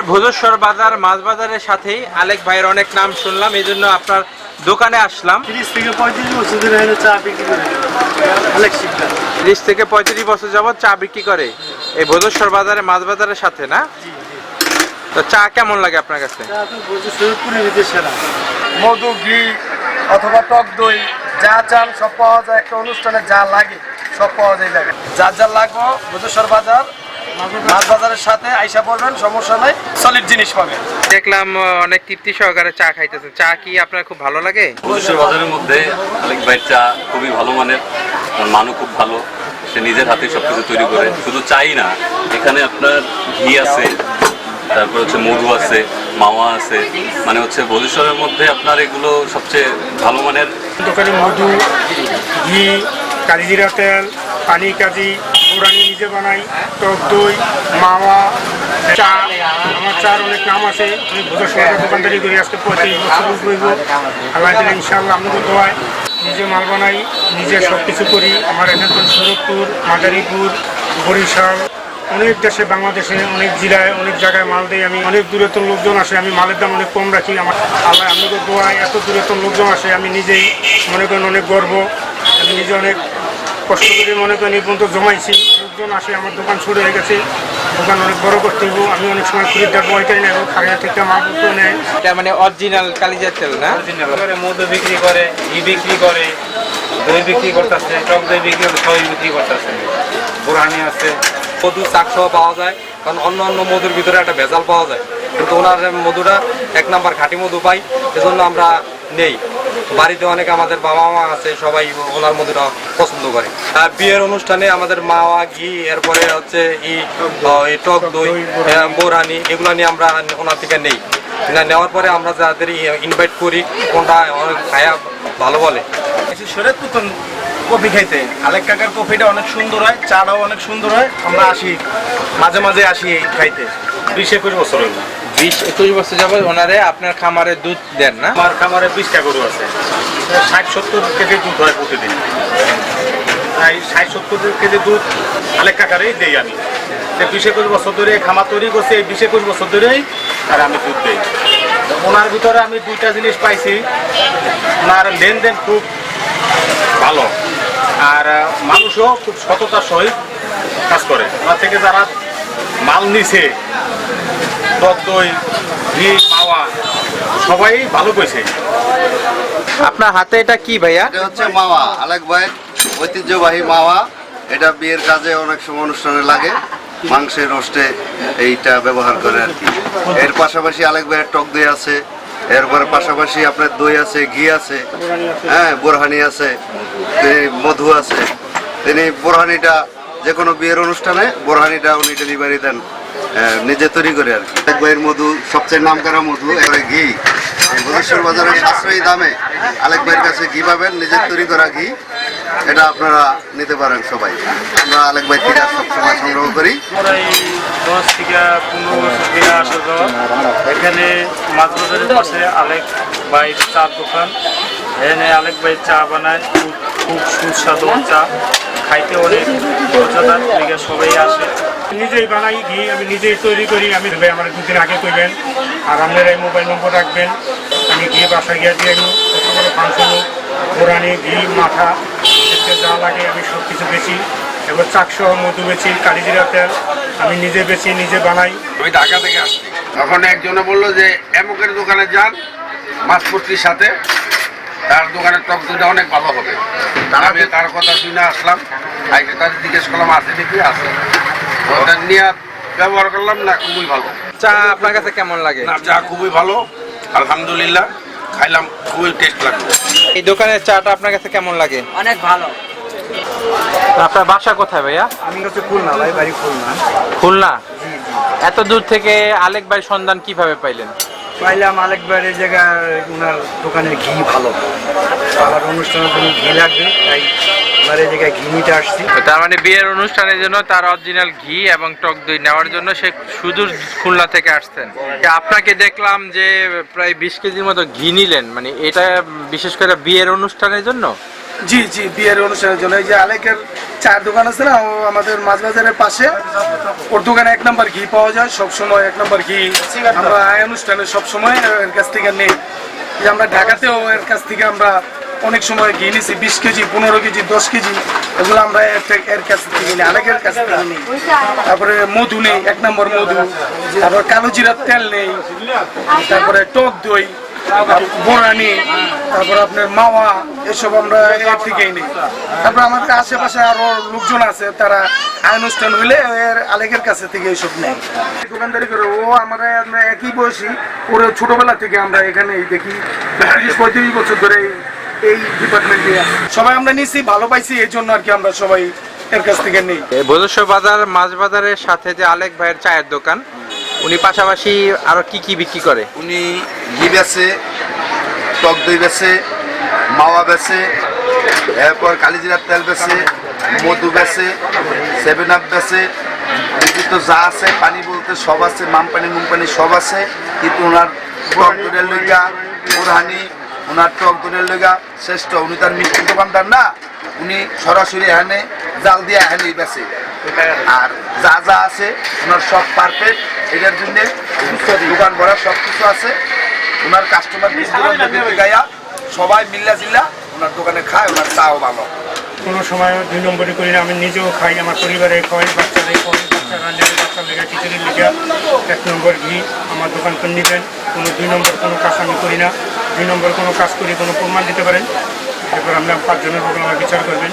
ভোজেশ্বর বাজার মাছ বাজারের সাথেই আলেক ভাইয়ের অনেক নাম শুনলাম, এই জন্য আপনার দোকানে আসলাম। 30 থেকে 35 বছর ধরে এখানে চা বিক্রি করে আলেক শিকদার। 30 থেকে 35 বছর যাবত চা বিক্রি করে এই ভোজেশ্বর বাজারে মাছ বাজারের সাথে না? তো চা কেমন লাগে আপনার কাছে? মধু, ঘি অথবা টক দই যা চান সব পাওয়া যায়। একটা অনুষ্ঠানে যা লাগে সব পাওয়া যায় জায়গায়। যার যা লাগবে ভোজেশ্বর বাজার মাছ বাজারের সাথে আইসা পড়বেন, সমস্যা নাই, সলিড জিনিস পাবেন। দেখলাম অনেক তৃপ্তি সহকারে চা খাইতেছে। চা কি আপনার খুব ভালো লাগে? ভোজেশ্বর বাজারের মধ্যে আলেক ভাইয়ের চা খুবই ভালো মানের, মানও খুব ভালো। সে নিজের হাতে সবকিছু তৈরি করে। শুধু চাই না, এখানে আপনার ঘি আছে, তারপর হচ্ছে মধু আছে, মাওয়া আছে, মানে হচ্ছে ভোজেশ্বরের মধ্যে আপনার এগুলো সবচেয়ে ভালো মানের। দোকানে মধু, ঘি, কালিজিরা তেল, পানি কাজি, পুরানি নিজে বানাই, টক দই, মাওয়া, চা। আমার চার অনেক নাম আছে। আমি ভোজেশ্বর দোকানদারি করি আজকে 35 বছর রইব। আল্লাহ দিলে ইনশাআল্লাহ আমি দোয়ায় নিজে মাল বানাই, নিজে সব কিছু করি। আমার এখানে শরৎপুর, মাদারীপুর, বরিশাল, অনেক দেশে, বাংলাদেশে অনেক জেলায় অনেক জায়গায় মাল দিই আমি। অনেক দূরের লোকজন আসে, আমি মালের দাম অনেক কম রাখি। আমার আল্লাহ আপনাকে দোয়ায় এত দূরের লোকজন আসে, আমি নিজেই মনে করেন অনেক গর্ব। আমি নিজে অনেক কষ্ট করে মনে করেন এই পর্যন্ত জমাইছি। লোকজন আসে, আমার দোকান শুরু হয়ে গেছে, দোকান অনেক বড় করতে হইব। আমি অনেক সময় খরিদ্দার বইটাই নেব, খারিয়া থেকে মাল বুঝতে নেয়। এটা মানে অরিজিনাল কালিজিরা তেল না? মধু বিক্রি করে, ঘি বিক্রি করে, দই বিক্রি করতেছে, টক দই বিক্রি করে, সবই বিক্রি করতেছে। বুরহানি আছে, মধু চাকসহ পাওয়া যায়, কারণ অন্য অন্য মধুর ভিতরে একটা ভেজাল পাওয়া যায়, কিন্তু ওনার মধুটা 1 নাম্বার খাঁটি মধু পাই, এজন্য আমরা নেই। বাড়িতে অনেক আমাদের বাবা মা আছে, সবাই ওনার মধুটা পছন্দ করে। আর বিয়ের অনুষ্ঠানে আমাদের মাওয়া, ঘি, এরপরে হচ্ছে এই টক দই, বোরহানি, এগুলো নিয়ে আমরা ওনার থেকে নেই। নেওয়ার পরে আমরা যাদের ইনভাইট করি, কোনটা অনেক খায়া ভালো বলে। শরৎপুর কফি খাইতে আলেক কাকার কফিটা অনেক সুন্দর হয়, চাটাও অনেক সুন্দর হয়। আমরা আসি, মাঝে মাঝে আসি খাইতে। 20-21 বছর হইল। 20-21 বছর যাবত ওনারে আপনার খামারে দুধ দেন না? আমার খামারে 20টা গরু আছে, 60-70 কেজি দুধ হয় প্রতিদিন। তাই 60-70 কেজি দুধ আলেক কাকারেই দেই আমি। 20-21 বছর ধরে খামার তৈরি করছে, এই 20-21 বছর ধরেই আর আমি দুধ দিই। ওনার ভিতরে আমি 2টা জিনিস পাইছি। ওনার লেনদেন খুব ভালো, আর মানুষও খুব সততার সহিত কাজ করে। ওনার থেকে যারা মাল নিছে, টক দই, ঘি, মাওয়া, সবাই ভালো কইছে। আপনার হাতে এটা কি ভাইয়া? এটা হচ্ছে মাওয়া, আলেক ভাইয়ের ঐতিহ্যবাহী মাওয়া। এটা বিয়ের কাজে অনেক সময় অনুষ্ঠানে লাগে, মাংসের রোস্টে এইটা ব্যবহার করে আর কি। এর পাশাপাশি আলেক ভাইয়ের টক দই আছে, এরপরে পাশাপাশি আপনার দই আছে, ঘি আছে, হ্যাঁ, বোরহানি আছে, মধু আছে। তিনি বোরহানিটা যে কোনো বিয়ের অনুষ্ঠানে বোরহানিটা উনি ডেলিভারি দেন, নিজে তৈরি করে আর কি। আলেক ভাইয়ের মধু সবচেয়ে নামকরা মধু। এবারে ঘি ভোজেশ্বর বাজারের সাশ্রয়ী দামে আলেক ভাইয়ের কাছে ঘি পাবেন, নিজের তৈরি করা ঘি। এটা আপনারা নিতে পারেন সবাই। আমরা আলেক ভাই থেকে সবসময় সংগ্রহ করি। প্রায় 10 থেকে 15 বছর ধরে আসা যাওয়া। এখানে মাছ বাজারের পাশে আলেক ভাই চার দোকান। এখানে আলেক ভাই চা বানায়, খুব সুস্বাদু চা, খাইতে অনেক মজাদার, থেকে সবাই আসে। নিজেই বানাই ঘি, আমি নিজেই তৈরি করি। আমি ভাই আমার 2 দিন আগে করবেন, আর আপনার এই মোবাইল নম্বর রাখবেন। আমি ঘি বাসায় গিয়ে দিয়ে নিই, কত বড় ফাংশন, পুরানি ঘি, মাথা, যা লাগে আমি সব কিছু বেচি। এবার চাকসহ মধু বেচি, কালিজিরা তেল আমি নিজে বেচি, নিজে বানাই। আমি ঢাকা থেকে আসছি, তখন একজনে বললো যে এমকের দোকানে যান মাছপত্রির সাথে, তার দোকানের টক দইটা অনেক ভালো হবে। আমি তার কথা শুনে আসলাম, আইসে তার জিজ্ঞেস করলাম আছে দেখি, আছে। ওটা নিয়ে ব্যবহার করলাম, না খুবই ভালো। চা আপনার কাছে কেমন লাগে? না, চা খুবই ভালো, আলহামদুলিল্লাহ, খাইলাম, খুবই টেস্ট লাগলো। এই দোকানের চাটা আপনার কাছে কেমন লাগে? অনেক ভালো। আপনার বাসা কোথায় ভাইয়া? আমি হচ্ছে খুলনা, ভাই বাড়ি খুলনা। খুলনা? এত দূর থেকে আলেক ভাই সন্ধান কিভাবে পাইলেন? পাইলাম আলেক ভাইয়ের এই জায়গায়, ওনার দোকানের ঘি ভালো। আমার অনুষ্ঠানের জন্য ঘি লাগবে, তাই ওনার এই জায়গায় ঘি নিতে আসছি। তার মানে বিয়ের অনুষ্ঠানের জন্য তার অরিজিনাল ঘি এবং টক দই নেওয়ার জন্য সে সুদূর খুলনা থেকে আসছেন। আপনাকে দেখলাম যে প্রায় 20 কেজির মতো ঘি নিলেন, মানে এটা বিশেষ করে বিয়ের অনুষ্ঠানের জন্য? জি জি, বিয়ের অনুষ্ঠানের জন্য। এই যে আলেকের চায়ের দোকান আছে না, ও আমাদের মাছ বাজারের পাশে, ওর দোকানে 1 নম্বর ঘি পাওয়া যায় সব সময়। 1 নম্বর ঘি আমরা এই অনুষ্ঠানে সব সময় এর কাছ থেকে নেই। যে আমরা ঢাকাতেও এর কাছ থেকে আমরা অনেক সময় ঘি নিছি, 20 কেজি, 15 কেজি, 10 কেজি, এগুলো আমরা এর কাছ থেকে নিই, আলেকের কাছ থেকে নিই। তারপরে মধু নেই, 1 নম্বর মধু। তারপর কালো জিরার তেল নেই, তারপরে টক দই, বোরানি, তারপর আপনার মাওয়া, এসব আমরা এর থেকেই নিই। তারপর আমাদের আশেপাশে আরো লোকজন আছে, তারা অনুষ্ঠান হইলে এর আলেকের কাছে থেকে এইসব নেয়। দোকানদারি করে ও আমরা একই বয়সী, ওর ছোটবেলা থেকে আমরা এখানে দেখি 30-35 বছর ধরে এই ডিপার্টমেন্টে সবাই আমরা নিছি, ভালো পাইছি, এই জন্য আর কি আমরা সবাই এর কাছ থেকে নেই। ভোজেশ্বর বাজার মাছ বাজারের সাথে যে আলেক ভাইয়ের চায়ের দোকান, উনি পাশাপাশি আরো কি কি বিক্রি করে? উনি ঘি বেচে, টক দই বেচে, মাওয়া বেচে, এরপর কালিজিরার তেল বেচে, মধু বেচে, 7 আপ বেচে, তো যা আছে পানি বলতে সব আছে, মামপানি মুমপানি সব আছে। কিন্তু ওনার টক দইয়ের লইগা বোরহানি, ওনার টক দইয়ের লইগা শ্রেষ্ঠ। উনি তার মিষ্টি দোকানদার না, উনি সরাসরি এখানে জাল দিয়ে এখানে বেচে। আর যা যা আছে ওনার সব পারফেক্ট, এটার জন্য দোকান ভরা সব কিছু আছে। ওনার কাস্টমার গায়া সবাই মিল্লা জিল্লা ওনার দোকানে খায়, ওনার চাও ভালো। কোনো সময় 2 নম্বরই করি না, আমি নিজেও খাই, আমার পরিবারে খাই, বাচ্চাদের খাই, বাচ্চারা নেবে, বাচ্চার লেগে খিচুড়ির লেগে 1 নম্বর ঘি আমার দোকান করে নেবেন। কোনো 2 নম্বর কোনো কাজ আমি করি না। 2 নম্বর কোনো কাজ করি, কোনো প্রমাণ দিতে পারেন, এরপর আমরা 5 জনের উপর আমার বিচার করবেন।